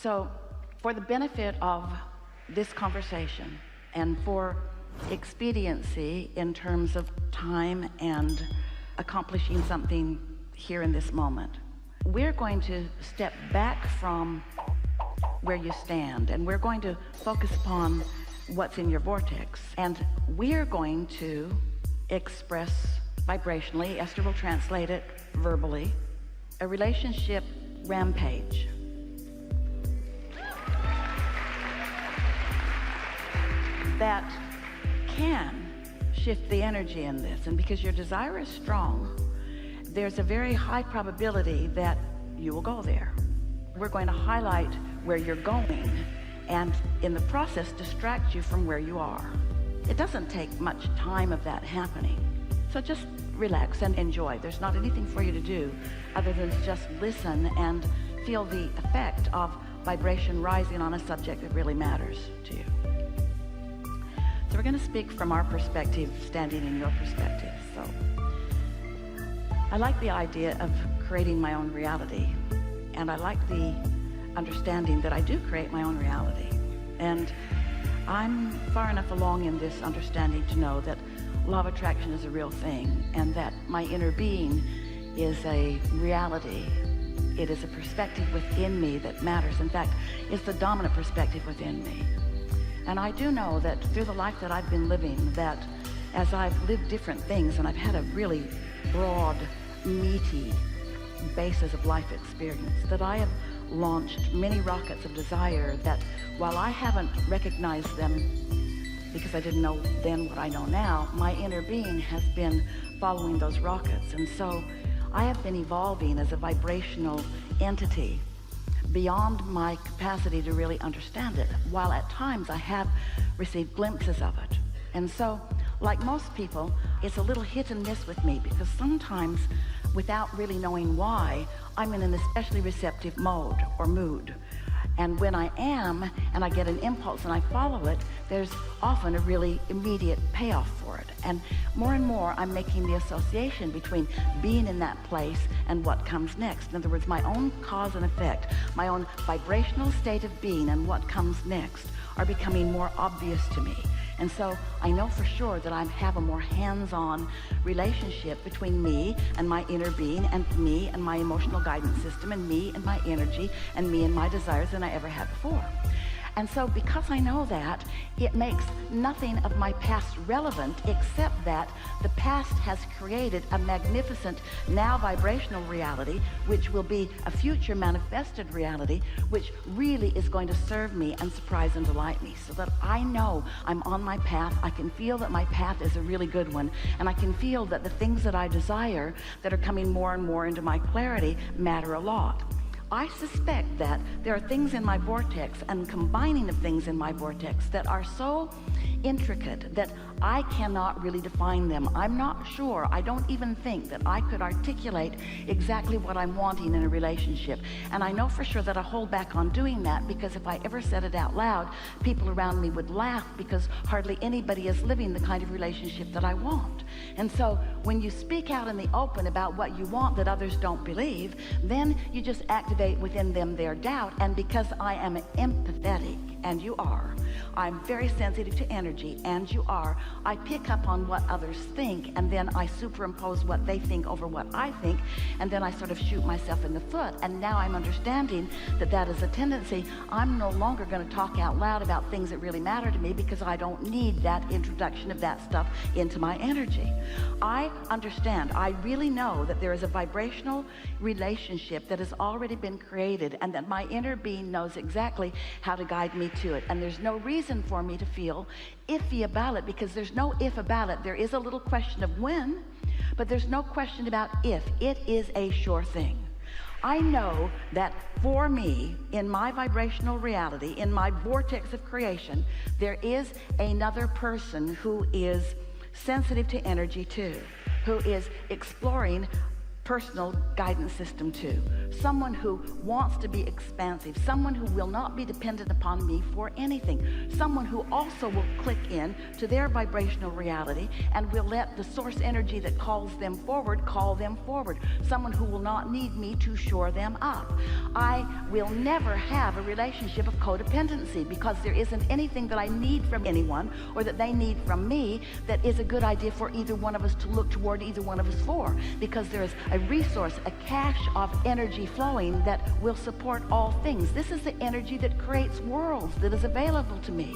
So for the benefit of this conversation and for expediency in terms of time and accomplishing something here in this moment, we're going to step back from where you stand and we're going to focus upon what's in your vortex, and we're going to express vibrationally, Esther will translate it verbally, a relationship rampage. That can shift the energy in this, and because your desire is strong, there's a very high probability that you will go there. We're going to highlight where you're going and in the process distract you from where you are. It doesn't take much time of that happening, so just relax and enjoy. There's not anything for you to do other than to just listen and feel the effect of vibration rising on a subject that really matters to you. So we're going to speak from our perspective, standing in your perspective. So I like the idea of creating my own reality, and I like the understanding that I do create my own reality. And I'm far enough along in this understanding to know that Law of Attraction is a real thing, and that my inner being is a reality. It is a perspective within me that matters. In fact, it's the dominant perspective within me. And I do know that through the life that I've been living, that as I've lived different things and I've had a really broad, meaty basis of life experience, that I have launched many rockets of desire that, while I haven't recognized them because I didn't know then what I know now, my inner being has been following those rockets. And so I have been evolving as a vibrational entity beyond my capacity to really understand it, while at times I have received glimpses of it. And so, like most people, it's a little hit and miss with me, because sometimes, without really knowing why, I'm in an especially receptive mode or mood. And when I am, and I get an impulse and I follow it, there's often a really immediate payoff for it. And more, I'm making the association between being in that place and what comes next. In other words, my own cause and effect, my own vibrational state of being and what comes next are becoming more obvious to me. And so I know for sure that I have a more hands-on relationship between me and my inner being, and me and my emotional guidance system, and me and my energy, and me and my desires than I ever had before. And so because I know that, it makes nothing of my past relevant, except that the past has created a magnificent now vibrational reality, which will be a future manifested reality, which really is going to serve me and surprise and delight me, so that I know I'm on my path. I can feel that my path is a really good one, and I can feel that the things that I desire that are coming more and more into my clarity matter a lot. I suspect that there are things in my vortex and combining of things in my vortex that are so intricate that I cannot really define them. I'm not sure. I don't even think that I could articulate exactly what I'm wanting in a relationship. And I know for sure that I hold back on doing that, because if I ever said it out loud, people around me would laugh, because hardly anybody is living the kind of relationship that I want. And so when you speak out in the open about what you want that others don't believe, then you just activate within them their doubt. And because I am empathetic, and you are, I'm very sensitive to energy, and you are, I pick up on what others think, and then I superimpose what they think over what I think, and then I sort of shoot myself in the foot. And now I'm understanding that that is a tendency. I'm no longer going to talk out loud about things that really matter to me, because I don't need that introduction of that stuff into my energy. I understand, I really know that there is a vibrational relationship that has already been created, and that my inner being knows exactly how to guide me to it. And there's no reason for me to feel iffy about it, because there's no if about it. There is a little question of when, but there's no question about if. It is a sure thing. I know that for me, in my vibrational reality, in my vortex of creation, there is another person who is sensitive to energy too, who is exploring personal guidance system too. Someone who wants to be expansive, someone who will not be dependent upon me for anything, someone who also will click in to their vibrational reality and will let the source energy that calls them forward call them forward, someone who will not need me to shore them up. I will never have a relationship of codependency, because there isn't anything that I need from anyone or that they need from me that is a good idea for either one of us to look toward either one of us for, because there is a resource, a cache of energy flowing that will support all things. This is the energy that creates worlds that is available to me.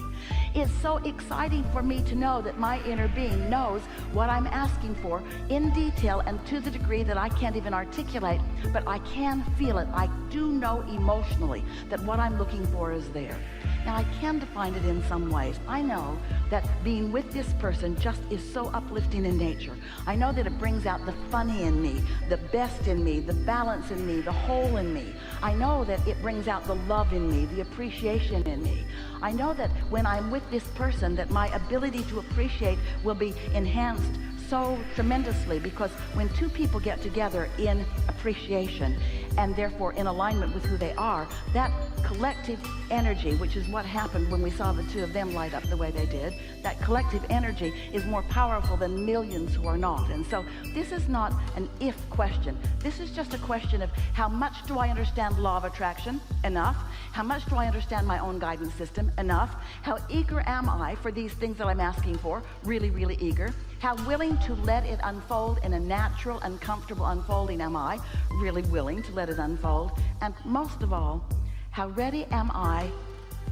It's so exciting for me to know that my inner being knows what I'm asking for in detail and to the degree that I can't even articulate, but I can feel it. I do know emotionally that what I'm looking for is there. Now, I can define it in some ways. I know that being with this person just is so uplifting in nature. I know that it brings out the funny in me, the best in me, the balance in me, the whole in me. I know that it brings out the love in me, the appreciation in me. I know that when I'm with this person, that my ability to appreciate will be enhanced so tremendously, because when two people get together in appreciation and therefore in alignment with who they are, that collective energy, which is what happened when we saw the two of them light up the way they did, that collective energy is more powerful than millions who are not. And so this is not an if question. This is just a question of how much do I understand law of attraction? Enough. How much do I understand my own guidance system? Enough. How eager am I for these things that I'm asking for? Really, really eager. How willing to let it unfold in a natural and comfortable unfolding am I? Really willing to let it unfold. And most of all, how ready am I,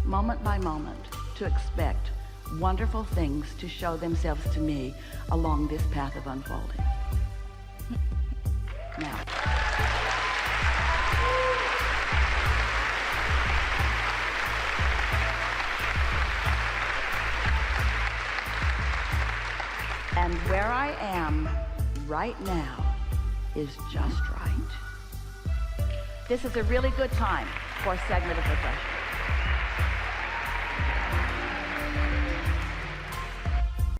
moment by moment, to expect wonderful things to show themselves to me along this path of unfolding. Now, and where I am right now is just right. This is a really good time for a segment of refreshment.